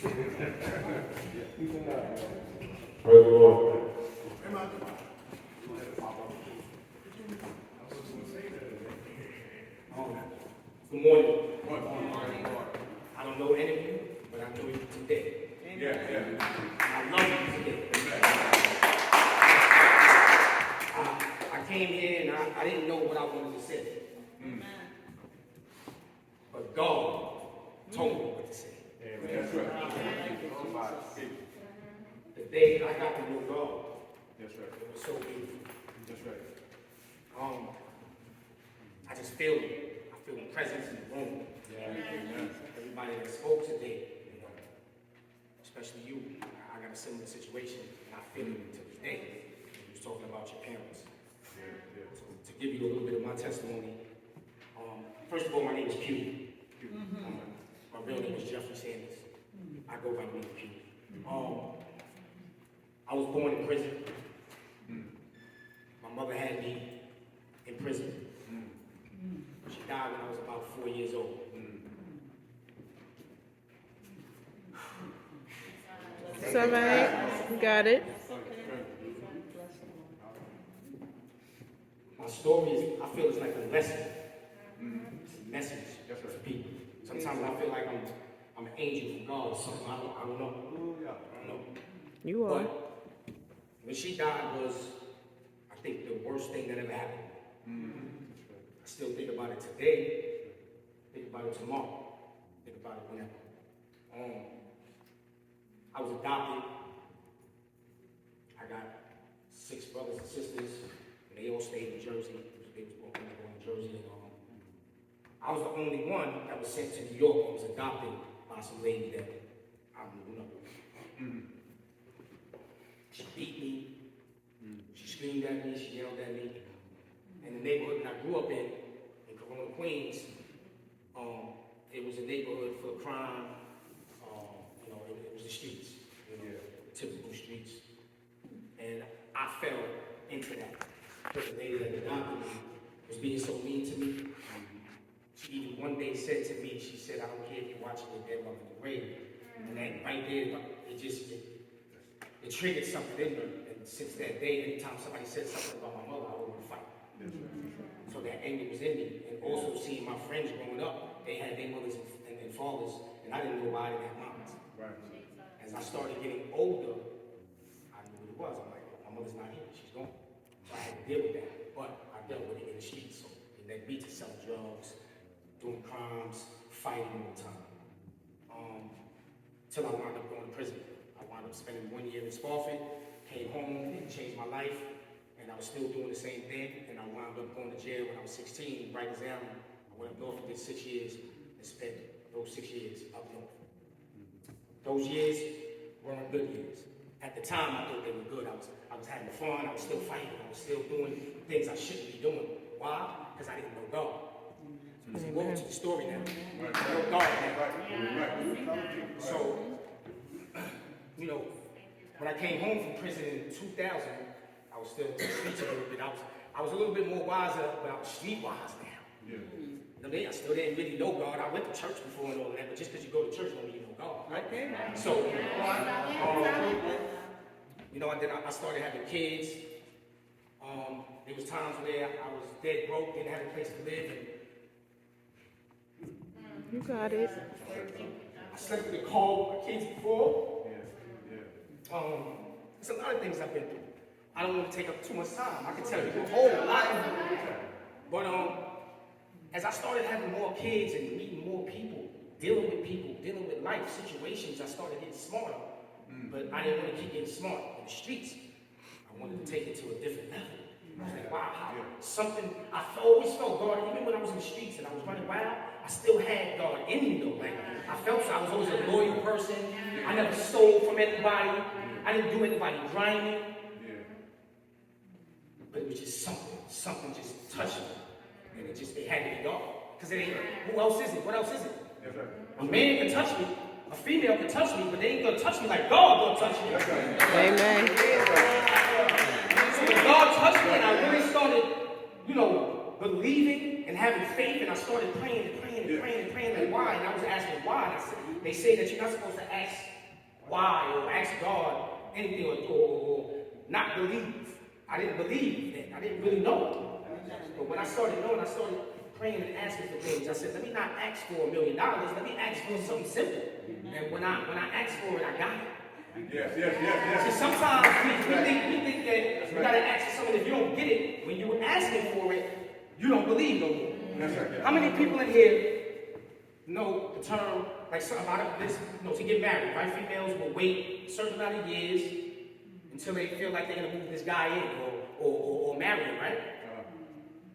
Praise the Lord. Good morning. I don't know any of you, but I know you today. I love you today. I came here and I didn't know what I wanted to say. But God told me what to say. That's right. The day I got to know God, That's right. it was so beautiful. That's right. I just feel it. I feel the presence in the room. Everybody that spoke today, especially you, I got a similar situation, and I feel it to this day. You was talking about your parents. So to give you a little bit of my testimony, first of all, my name is Q. My real name is Jeffrey Sanders. I go by the name of Q. I was born in prison. My mother had me in prison. She died when I was about 4 years old. It's all right. Got it. My story is, I feel it's like a lesson. It's a message for people. Sometimes I feel like I'm an angel from God or something. I don't know. I don't know. You are. But when she died was, I think, the worst thing that ever happened. I still think about it today, think about it tomorrow, think about it whenever. I was adopted. I got 6 brothers and sisters, and they all stayed in Jersey. They was born in Jersey. And, I was the only one that was sent to New York and was adopted by some lady that I don't know. She beat me. She screamed at me. She yelled at me. And the neighborhood that I grew up in Corona, Queens, it was a neighborhood full of crime. It was the streets, typical streets. And I fell into that. Because the lady that adopted me was being so mean to me. She even one day said to me, she said, "I don't care if you're watching your dead mother in the grave." And then right there, it triggered something in me. And since that day, anytime somebody said something about my mother, I would want to fight. So that anger was in me. And also seeing my friends growing up, they had their mothers and fathers, and I didn't know why they had moms. As I started getting older, I knew what it was. I'm like, my mother's not here, she's gone. So I had to deal with that. But I dealt with it in the streets. So it led me to selling drugs, doing crimes, fighting all the time. Till I wound up going to prison. I wound up spending 1 year in Spofford, came home, didn't change my life, and I was still doing the same thing, and I wound up going to jail when I was 16, Rikers Island. I went up north and did 6 years, and spent those 6 years up north. Those years weren't good years. At the time, I thought they were good. I was having fun, I was still fighting, I was still doing things I shouldn't be doing. Why? Because I didn't know God. So let's go to the story now. I know God now. So, when I came home from prison in 2000, I was still in the streets a little bit. I was a little bit more wiser, but I was streetwise now. I still didn't really know God. I went to church before and all of that, but just because you go to church don't mean you know God, right? So, I started having kids. There was times where I was dead broke, didn't have a place to live, and You got it. I slept in the car with my kids before. There's a lot of things I've been through. I don't want to take up too much time. I can tell you a whole lot. But as I started having more kids and meeting more people, dealing with life situations, I started getting smarter. But I didn't want to keep getting smart in the streets. I wanted to take it to a different level. I was like, wow, I always felt God, even when I was in the streets and I was running wild, I still had God in me though. Like, I was always a loyal person. I never stole from anybody. I didn't do anybody grinding. But it was just something just touched me. And it had to be God. Because who else is it? What else is it? A man can touch me, a female can touch me, but they ain't gonna touch me like God gonna touch me. Amen. So when God touched me and I really started, believing and having faith, and I started praying, like why? And I was asking why. And they say that you're not supposed to ask why or ask God anything or not believe. I didn't believe then. I didn't really know. But when I started knowing, I started praying and asking for things. I said, let me not ask for $1 million. Let me ask for something simple. And when I asked for it, I got it. Yes. See, sometimes we think that you gotta ask for something. If you don't get it, when you're asking for it, you don't believe no more. That's right. How many people in here know the term, like a lot of this, to get married, right? Females will wait a certain amount of years until they feel like they're gonna move this guy in or marry him, right?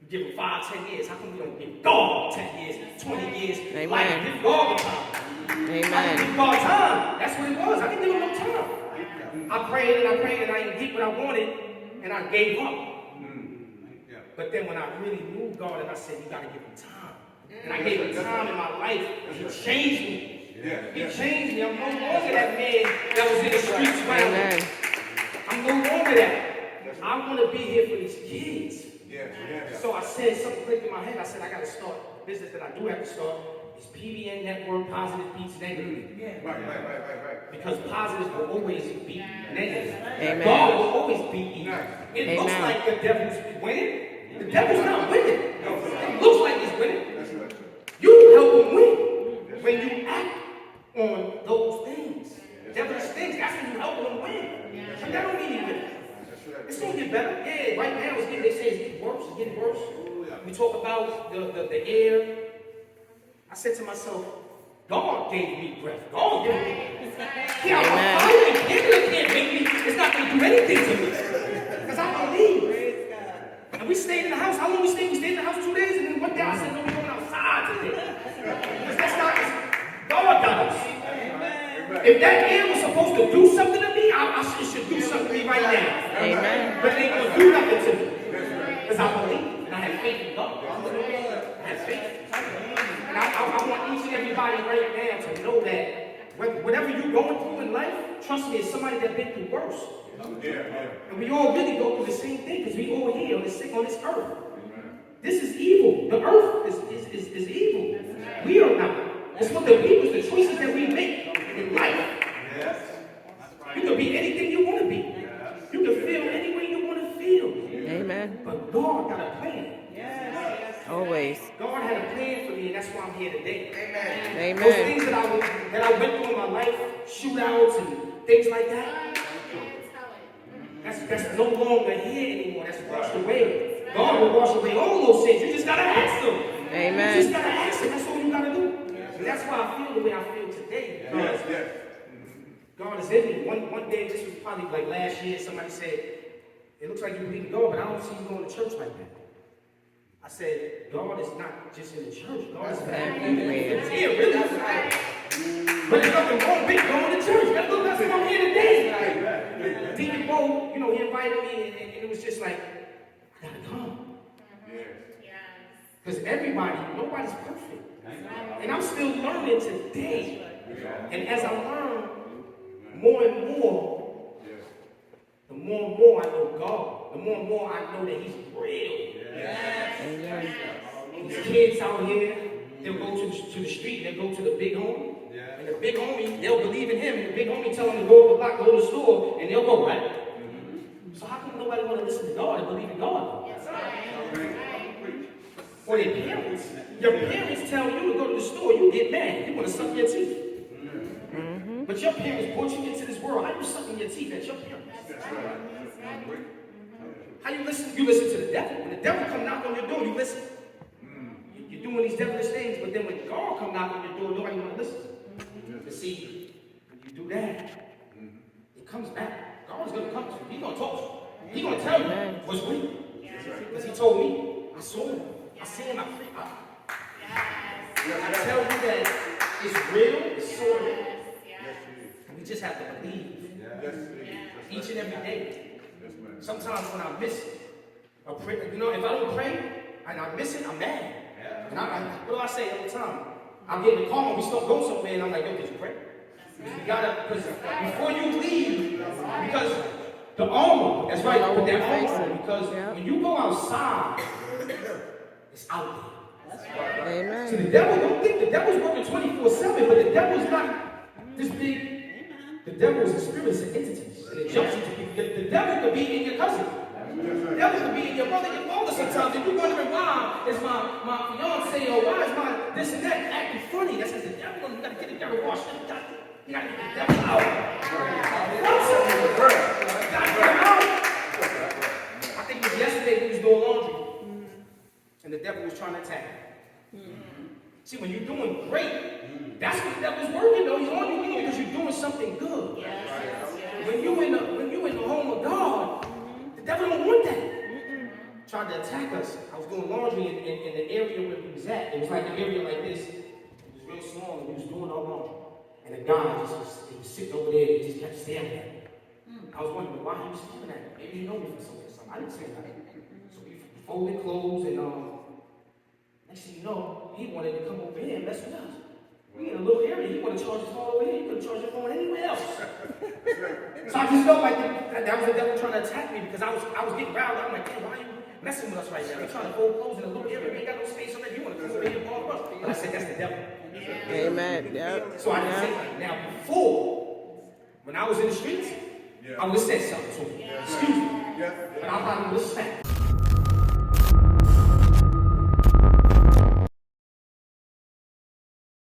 You give them 5, 10 years. How come we don't give God 10 years, 20 years? Amen. Like, give God the time. Amen. I didn't give God time. That's what it was. I didn't give him no time. I prayed and I didn't get what I wanted, and I gave up. But then when I really knew God and I said, you got to give him time. And I gave him time in my life, and he changed me. He changed me. I'm no longer that man that was in the streets Amen. around. I'm no longer that. I want to be here for these kids. So I said, something clicked in my head. I said, I got to start a business that I do have to start. It's PBN Network, Positive Beats Negative. Right. Because positive will always beat negative. Amen. God will always beat evil. It looks Amen. like the devil's winning. The devil's not winning. It looks like he's winning. That's right. You help him win when you act on those things. Devilish things, that's when you help him win. But that don't mean he win. It's going to get better. Yeah, right now they say it's getting worse. It's getting worse. We talk about the air. I said to myself, God gave me breath. God gave me breath. Yeah, I'm fighting. It can't make me. It's not going to do anything to me. Because I believe. And we stayed in the house. How long we stayed? We stayed in the house 2 days. And then one day I said, no, we're going outside today. Because that's not, God got us. If that air was supposed to do something to me, it should do something to me right now. Amen. But it ain't going to do nothing to me. Because I believe. And I have faith in God. I have faith. And I want each and everybody right now to know that whatever you're going through in life, trust me, it's somebody that's been through worse. And we all really go through the same thing because we all here on this earth. This is evil. The earth is evil. We are not. It's what the people, the choices that we make in life. You can be anything you want to be. You can feel any way you want to feel. Amen. But God got a plan. Always. God had a plan for me, and that's why I'm here today. Amen. Those things that I went through in my life, shootouts and things like that, that's no longer here anymore. That's washed away. God will wash away all those sins. You just gotta ask Him. Amen. You just gotta ask Him. That's all you gotta do. And that's why I feel the way I feel today. Because God is in me. One day, this was probably like last year, somebody said, it looks like you believe in God, but I don't see you going to church like that. I said, God is not just in the church. God is everywhere. It's here, really. But there's nothing wrong with going to church. That's why I'm here today. Deacon Bo, he invited me, and it was just like, I gotta come. Because nobody's perfect. And I'm still learning today. And as I learn more and more, the more and more I know God. The more and more I know that He's real. Amen. These kids out here, they'll go to the street, they'll go to the big homie. And the big homie, they'll believe in him. And the big homie tell them to go to the block, go to the store, and they'll go, right? So how come nobody want to listen to God and believe in God? Or their parents. Your parents tell you to go to the store, you get mad. You want to suck your teeth. But your parents brought you into this world. How you sucking your teeth at your parents? How you listen? You listen to the devil. When the devil come knock on your door, you listen. You're doing these devilish things, but then when God come knock on your door, nobody want to listen. But see, when you do that, it comes back. God's going to come to you. He's going to talk to you. He's going to tell you what's real. Because He told me, I saw Him. I see Him. I tell you that it's real, it's so real. We just have to believe. Each and every day. Sometimes when I miss a prayer, if I don't pray and I miss it, I'm mad. And what do I say all the time? I'll get in the car and we start going somewhere and I'm like, yo, did you pray? You gotta, because before you leave, because the armor, that's right, put that armor on, because when you go outside, it's out there. Amen. See, the devil, don't think the devil's working 24/7, but the devil's not this big. The devil is a spirit, it's an entity. And it jumps into people. The devil could be in your cousin. The devil could be in your brother, your father sometimes. If you're wondering why is my fiance or why is my this and that acting funny, that's because the devil, you got to get the devil washed. You got to get the devil out. I think it was yesterday we was doing laundry. And the devil was trying to attack me. See, when you're doing great, that's what the devil's working though. He's on you because you're doing something good. When you in the home of God, the devil don't want that. Tried to attack us. I was doing laundry in the area where we was at. It was like an area like this. It was real small, and we was doing our laundry. And the guy he was sitting over there. He just kept staring at me. I was wondering why he was staring at me. Maybe he know me from something. I didn't say nothing. So we folded clothes, and next thing you know, he wanted to come over here and mess with us. We in a little area. He wanted to charge his phone over here. He couldn't charge his phone anywhere else. So I just felt like that was the devil trying to attack me because I was getting riled up. I'm like, hey, why are you messing with us right now? We're trying to fold clothes in a little area. We ain't got no space on that. You want to come over here and ball us? But I said, that's the devil. Amen. Yep. So I didn't say that. Now, before, when I was in the streets, I would have said something to him. Excuse me. But I probably would have smacked.